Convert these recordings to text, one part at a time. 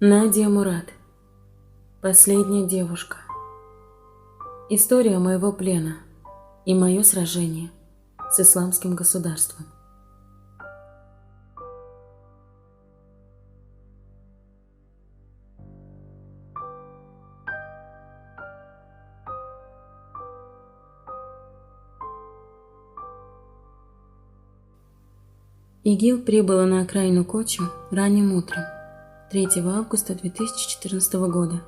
Надия Мурад. Последняя девушка. История моего плена и мое сражение с исламским государством. ИГИЛ прибыла на окраину Кочу ранним утром 3 августа 2014 года,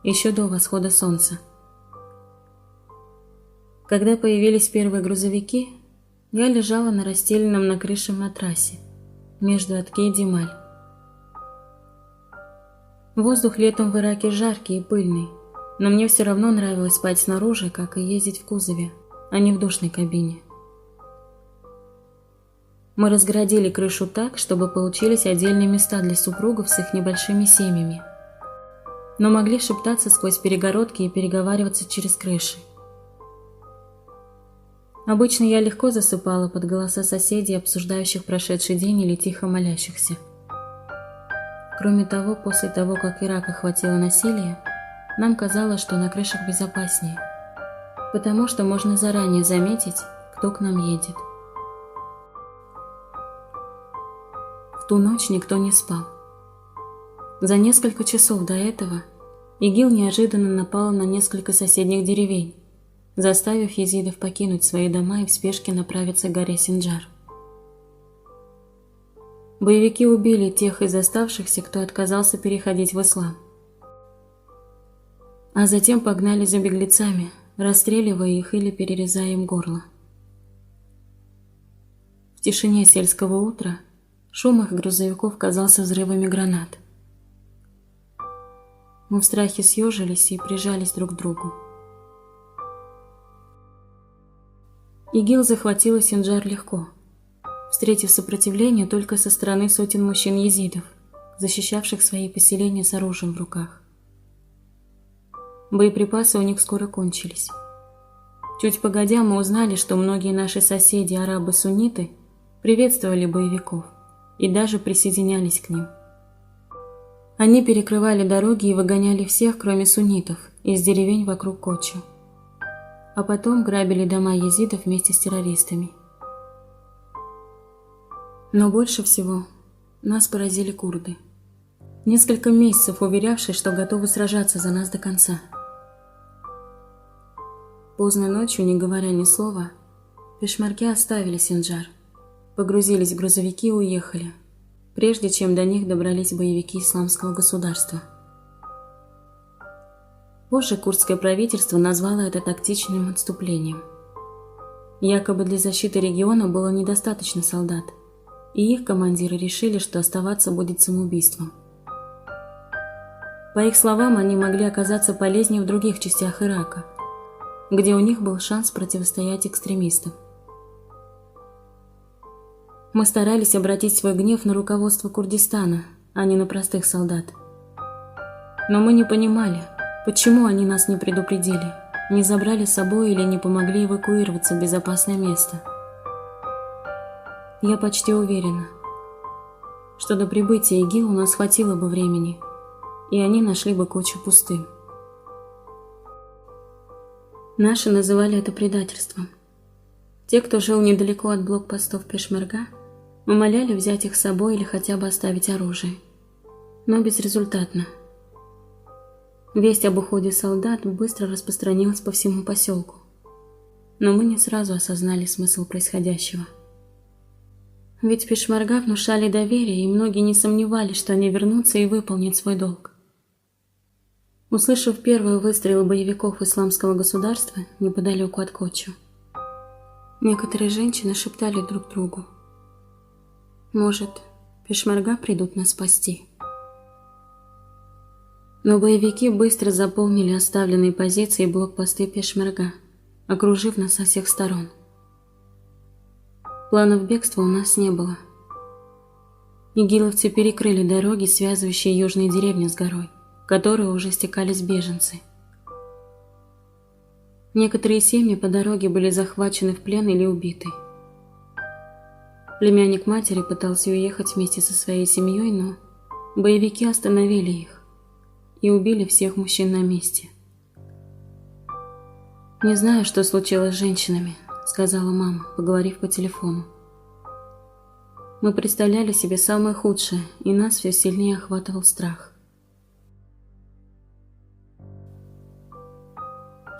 еще до восхода солнца. Когда появились первые грузовики, я лежала на расстеленном на крыше матрасе между Атки и Дималь. Воздух летом в Ираке жаркий и пыльный, но мне все равно нравилось спать снаружи, как и ездить в кузове, а не в душной кабине. Мы разгородили крышу так, чтобы получились отдельные места для супругов с их небольшими семьями, но могли шептаться сквозь перегородки и переговариваться через крыши. Обычно я легко засыпала под голоса соседей, обсуждающих прошедший день или тихо молящихся. Кроме того, после того, как Ирак охватило насилие, нам казалось, что на крышах безопаснее, потому что можно заранее заметить, кто к нам едет. В ту ночь никто не спал. За несколько часов до этого ИГИЛ неожиданно напал на несколько соседних деревень, заставив езидов покинуть свои дома и в спешке направиться к горе Синджар. Боевики убили тех из оставшихся, кто отказался переходить в ислам, а затем погнали за беглецами, расстреливая их или перерезая им горло. В тишине сельского утра шум их грузовиков казался взрывами гранат. Мы в страхе съежились и прижались друг к другу. ИГИЛ захватила Синджар легко, встретив сопротивление только со стороны сотен мужчин-езидов, защищавших свои поселения с оружием в руках. Боеприпасы у них скоро кончились. Чуть погодя мы узнали, что многие наши соседи, арабы-сунниты, приветствовали боевиков и даже присоединялись к ним. Они перекрывали дороги и выгоняли всех, кроме суннитов, из деревень вокруг Кочу, а потом грабили дома езидов вместе с террористами. Но больше всего нас поразили курды, несколько месяцев уверявшие, что готовы сражаться за нас до конца. Поздно ночью, не говоря ни слова, пешмерги оставили Синджар, погрузились в грузовики и уехали, прежде чем до них добрались боевики исламского государства. Позже курдское правительство назвало это тактичным отступлением. Якобы для защиты региона было недостаточно солдат, и их командиры решили, что оставаться будет самоубийством. По их словам, они могли оказаться полезнее в других частях Ирака, где у них был шанс противостоять экстремистам. Мы старались обратить свой гнев на руководство Курдистана, а не на простых солдат. Но мы не понимали, почему они нас не предупредили, не забрали с собой или не помогли эвакуироваться в безопасное место. Я почти уверена, что до прибытия ИГИЛ у нас хватило бы времени, и они нашли бы Кочу пустым. Наши называли это предательством. Те, кто жил недалеко от блокпостов пешмерга, умоляли взять их с собой или хотя бы оставить оружие, но безрезультатно. Весть об уходе солдат быстро распространилась по всему поселку, но мы не сразу осознали смысл происходящего. Ведь пешмерга внушали доверие, и многие не сомневались, что они вернутся и выполнят свой долг. Услышав первые выстрелы боевиков исламского государства неподалеку от Кочу, некоторые женщины шептали друг другу: «Может, пешмерга придут нас спасти». Но боевики быстро заполнили оставленные позиции и блокпосты пешмерга, окружив нас со всех сторон. Планов бегства у нас не было. Игиловцы перекрыли дороги, связывающие южные деревни с горой, в которые уже стекались беженцы. Некоторые семьи по дороге были захвачены в плен или убиты. Племянник матери пытался уехать вместе со своей семьей, но боевики остановили их. и убили всех мужчин на месте. «Не знаю, что случилось с женщинами», — сказала мама, поговорив по телефону. «Мы представляли себе самое худшее, и нас все сильнее охватывал страх».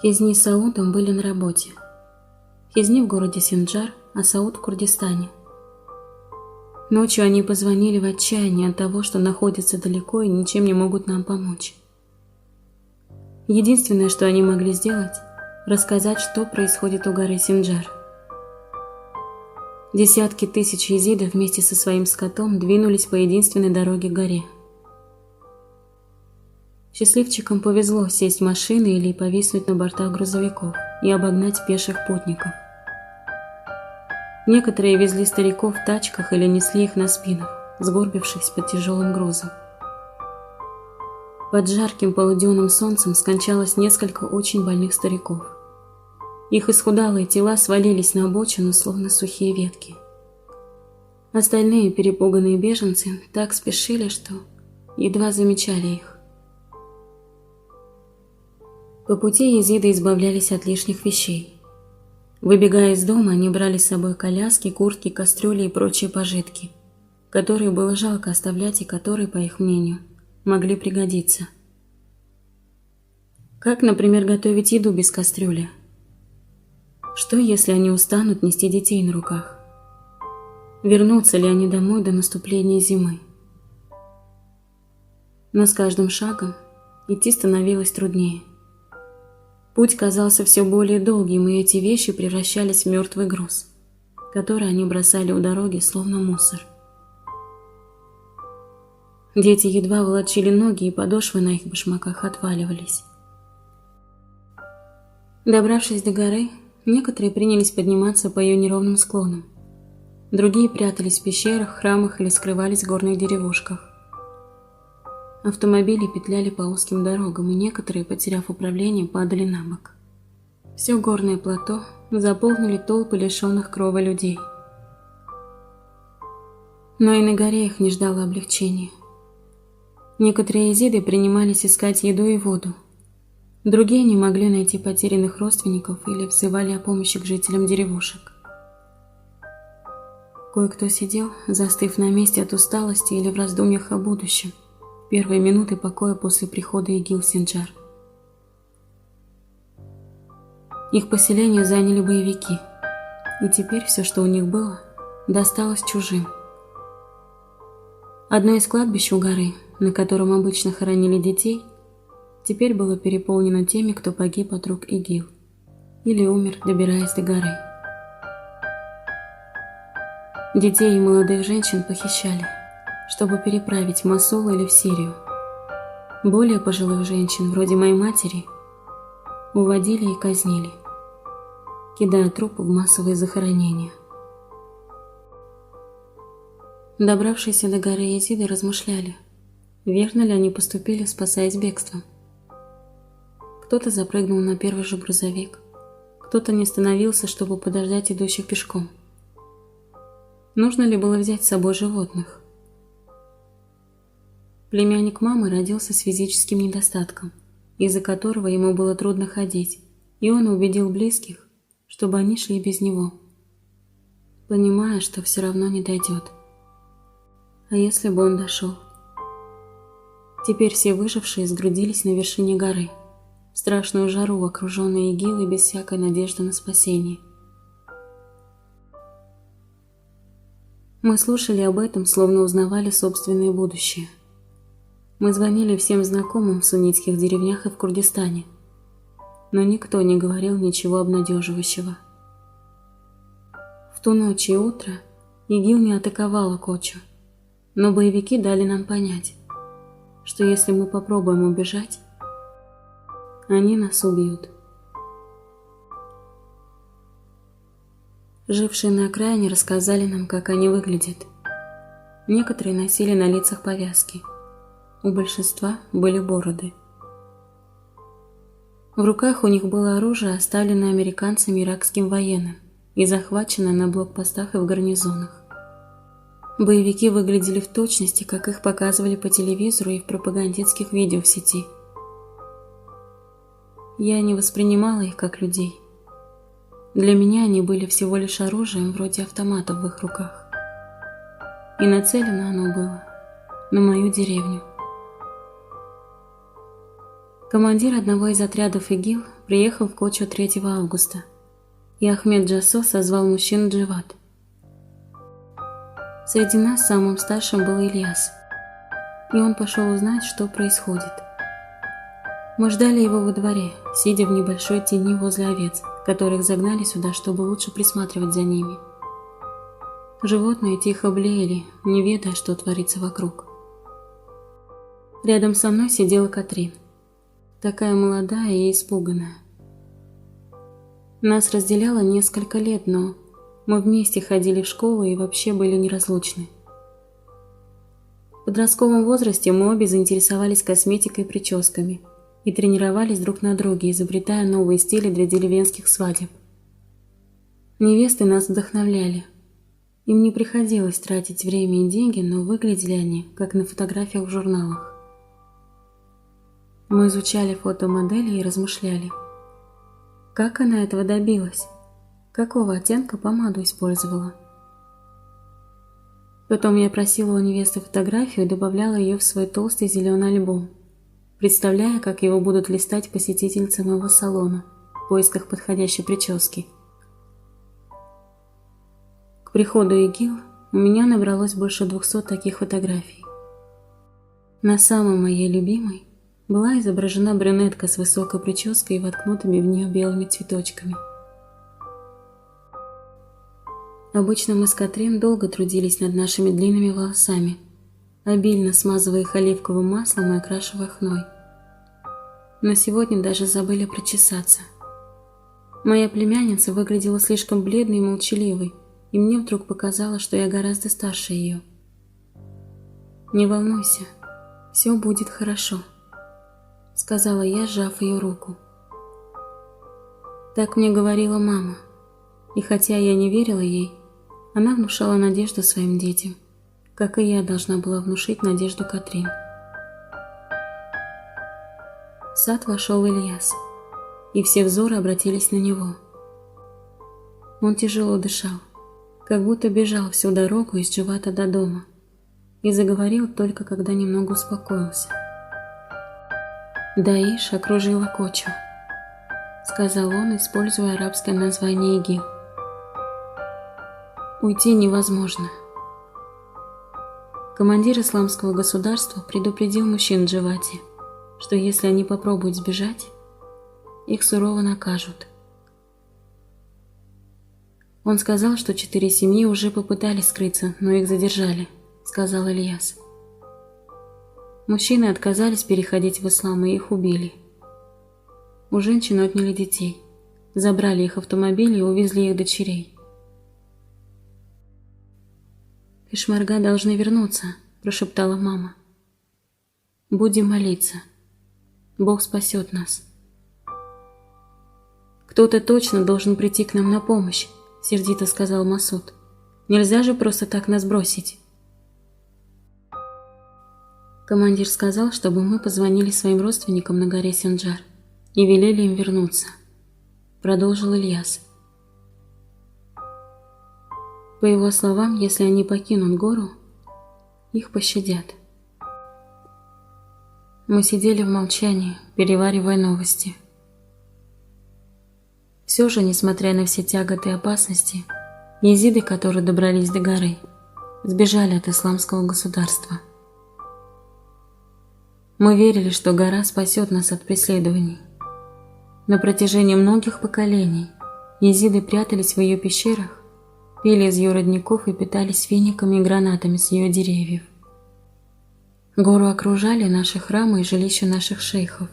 Хизни с Саудом были на работе. Хизни в городе Синджар, а Сауд в Курдистане. Ночью они позвонили в отчаянии от того, что находятся далеко и ничем не могут нам помочь. Единственное, что они могли сделать, рассказать, что происходит у горы Синджар. Десятки тысяч езидов вместе со своим скотом двинулись по единственной дороге к горе. Счастливчикам повезло сесть в машины или повиснуть на бортах грузовиков и обогнать пеших путников. Некоторые везли стариков в тачках или несли их на спинах, сгорбившись под тяжелым грузом. Под жарким полуденным солнцем скончалось несколько очень больных стариков. Их исхудалые тела свалились на обочину, словно сухие ветки. Остальные перепуганные беженцы так спешили, что едва замечали их. По пути езиды избавлялись от лишних вещей. Выбегая из дома, они брали с собой коляски, куртки, кастрюли и прочие пожитки, которые было жалко оставлять и которые, по их мнению, могли пригодиться. Как, например, готовить еду без кастрюли? Что, если они устанут нести детей на руках? Вернутся ли они домой до наступления зимы? Но с каждым шагом идти становилось труднее. Путь казался все более долгим, и эти вещи превращались в мертвый груз, который они бросали у дороги, словно мусор. Дети едва волочили ноги, и подошвы на их башмаках отваливались. Добравшись до горы, некоторые принялись подниматься по ее неровным склонам. Другие прятались в пещерах, храмах или скрывались в горных деревушках. Автомобили петляли по узким дорогам, и некоторые, потеряв управление, падали на бок. Все горное плато заполнили толпы лишенных крова людей. Но и на горе их не ждало облегчения. Некоторые езиды принимались искать еду и воду. Другие не могли найти потерянных родственников или взывали о помощи к жителям деревушек. Кое-кто сидел, застыв на месте от усталости или в раздумьях о будущем, в первые минуты покоя после прихода ИГИЛ в Синджар. Их поселение заняли боевики, и теперь все, что у них было, досталось чужим. Одно из кладбищ у горы, на котором обычно хоронили детей, теперь было переполнено теми, кто погиб от рук ИГИЛ или умер, добираясь до горы. Детей и молодых женщин похищали, чтобы переправить в Мосул или в Сирию. Более пожилых женщин, вроде моей матери, уводили и казнили, кидая трупы в массовые захоронения. Добравшиеся до горы езиды размышляли, верно ли они поступили, спасаясь бегством. Кто-то запрыгнул на первый же грузовик, кто-то не остановился, чтобы подождать идущих пешком. Нужно ли было взять с собой животных? Племянник мамы родился с физическим недостатком, из-за которого ему было трудно ходить, и он убедил близких, чтобы они шли без него, понимая, что все равно не дойдет. А если бы он дошел? Теперь все выжившие сгрудились на вершине горы, в страшную жару, окруженные ИГИЛ и без всякой надежды на спасение. Мы слушали об этом, словно узнавали собственное будущее. Мы звонили всем знакомым в суннитских деревнях и в Курдистане, но никто не говорил ничего обнадеживающего. В ту ночь и утро ИГИЛ не атаковала Кочу, но боевики дали нам понять, что если мы попробуем убежать, они нас убьют. Жившие на окраине рассказали нам, как они выглядят. Некоторые носили на лицах повязки, у большинства были бороды. В руках у них было оружие, оставленное американцами иракским военным и захваченное на блокпостах и в гарнизонах. Боевики выглядели в точности, как их показывали по телевизору и в пропагандистских видео в сети. Я не воспринимала их как людей. Для меня они были всего лишь оружием вроде автоматов в их руках. И нацелено оно было на мою деревню. Командир одного из отрядов ИГИЛ приехал в Кочу 3 августа, и Ахмед Джассо созвал мужчин Джават. Среди нас самым старшим был Ильяс, и он пошел узнать, что происходит. Мы ждали его во дворе, сидя в небольшой тени возле овец, которых загнали сюда, чтобы лучше присматривать за ними. Животные тихо блеяли, не ведая, что творится вокруг. Рядом со мной сидела Катрин, такая молодая и испуганная. Нас разделяло несколько лет, но мы вместе ходили в школу и вообще были неразлучны. В подростковом возрасте мы обе заинтересовались косметикой и прическами и тренировались друг на друге, изобретая новые стили для деревенских свадеб. Невесты нас вдохновляли. Им не приходилось тратить время и деньги, но выглядели они, как на фотографиях в журналах. Мы изучали фотомодели и размышляли. Как она этого добилась? Какого оттенка помаду использовала? Потом я просила у невесты фотографию и добавляла ее в свой толстый зеленый альбом, представляя, как его будут листать посетительницы моего салона в поисках подходящей прически. К приходу ИГИЛ у меня набралось больше 200 таких фотографий. На самой моей любимой была изображена брюнетка с высокой прической и воткнутыми в нее белыми цветочками. Обычно мы с Катрин долго трудились над нашими длинными волосами, обильно смазывая их оливковым маслом и окрашивая хной. Но сегодня даже забыли причесаться. Моя племянница выглядела слишком бледной и молчаливой, и мне вдруг показалось, что я гораздо старше ее. «Не волнуйся, все будет хорошо», — сказала я, сжав ее руку. Так мне говорила мама, и хотя я не верила ей, она внушала надежду своим детям, как и я должна была внушить надежду Катрин. В сад вошел Ильяс, и все взоры обратились на него. Он тяжело дышал, как будто бежал всю дорогу из Джавата до дома, и заговорил только когда немного успокоился. «Даиш окружила Кочу», — сказал он, используя арабское название ИГИЛ. «Уйти невозможно». Командир исламского государства предупредил мужчин в Джавате, что если они попробуют сбежать, их сурово накажут. Он сказал, что 4 семьи уже попытались скрыться, но их задержали, сказал Ильяс. Мужчины отказались переходить в ислам, и их убили. У женщин отняли детей, забрали их автомобили и увезли их дочерей. «Пешмерга должны вернуться», – прошептала мама. «Будем молиться. Бог спасет нас». «Кто-то точно должен прийти к нам на помощь», – сердито сказал Масуд. «Нельзя же просто так нас бросить». Командир сказал, чтобы мы позвонили своим родственникам на горе Синджар и велели им вернуться. Продолжил Ильяс. По его словам, если они покинут гору, их пощадят. Мы сидели в молчании, переваривая новости. Все же, несмотря на все тяготы и опасности, езиды, которые добрались до горы, сбежали от исламского государства. Мы верили, что гора спасет нас от преследований. На протяжении многих поколений езиды прятались в ее пещерах, пили из ее родников и питались финиками и гранатами с ее деревьев. Гору окружали наши храмы и жилища наших шейхов,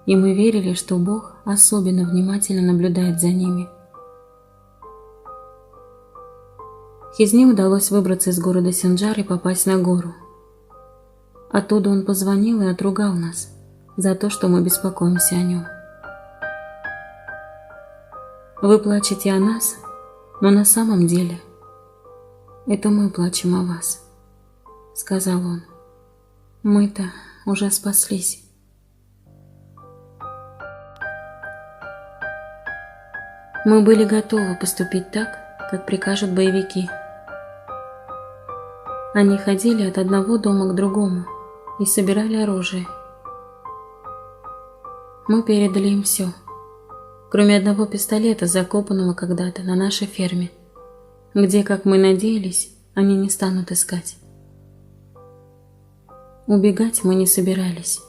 и мы верили, что Бог особенно внимательно наблюдает за ними. Хизни удалось выбраться из города Синджар и попасть на гору. Оттуда он позвонил и отругал нас за то, что мы беспокоимся о нем. Вы плачете о нас, но на самом деле «Это мы плачем о вас», — сказал он. «Мы-то уже спаслись». Мы были готовы поступить так, как прикажут боевики. Они ходили от одного дома к другому и собирали оружие. Мы передали им все, кроме одного пистолета, закопанного когда-то на нашей ферме, где, как мы надеялись, они не станут искать. Убегать мы не собирались.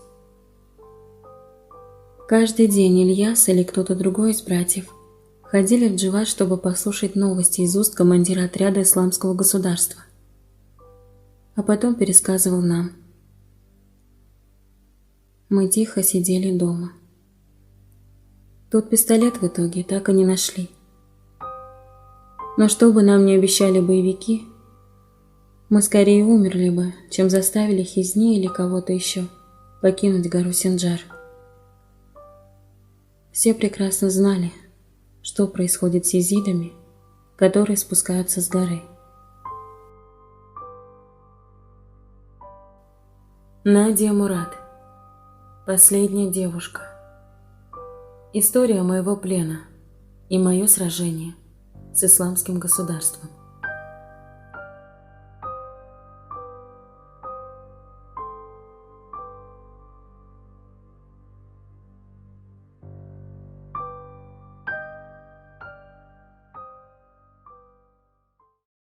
Каждый день Ильяс или кто-то другой из братьев ходили в Дживат, чтобы послушать новости из уст командира отряда исламского государства, а потом пересказывал нам. Мы тихо сидели дома. Тот пистолет в итоге так и не нашли. Но что бы нам ни обещали боевики, мы скорее умерли бы, чем заставили Хизни или кого-то еще покинуть гору Синджар. Все прекрасно знали, что происходит с езидами, которые спускаются с горы. Надия Мурад. Последняя девушка. История моего плена и мое сражение с исламским государством.